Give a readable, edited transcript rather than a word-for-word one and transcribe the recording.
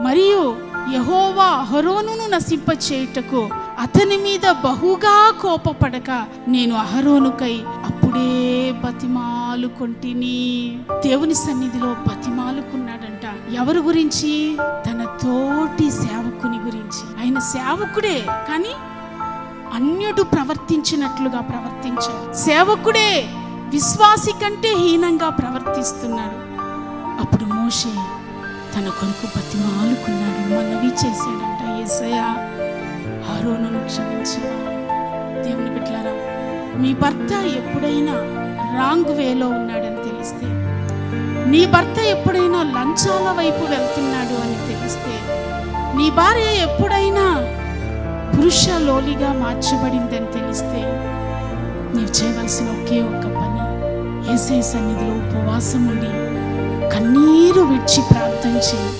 మరియు యెహోవా అహరోనును నశింపచేయుటకు అతని మీద బహుగా కోపపడక నేను అహరోనుకై అప్పుడే బతిమాలుకొంటిని. దేవుని సన్నిధిలో బతిమాలుకున్నాడంట. ఎవరి గురించి? తన తోటి సేవకుని గురించి. ఆయన సేవకుడే, కానీ అన్యుడు ప్రవర్తించినట్లుగా ప్రవర్తించాడు. సేవకుడే విశ్వాసి కంటే హీనంగా ప్రవర్తిస్తున్నాడు. అప్పుడు మోషే తన కొరకు బతిమాలుకున్నాడు, మనవి చేశాడంట, యేసయ్యా అహరోనును క్షమించవా. దేవుని బిడ్డలారా, మీ భర్త ఎప్పుడైనా రాంగ్ వేలో ఉన్నాడని తెలిస్తే, నీ భర్త ఎప్పుడైనా లంచాల వైపు వెళ్తున్నాడు అని తెలిస్తే, నీ భార్య ఎప్పుడైనా పురుష లోలిగా మార్చబడిందని తెలిస్తే, నీవు చేయవలసిన ఒకే ఒక్క పని, యేసయ్య సన్నిధిలో ఉపవాసం ఉండి కన్నీరు విడిచి ప్రార్థన చేయి.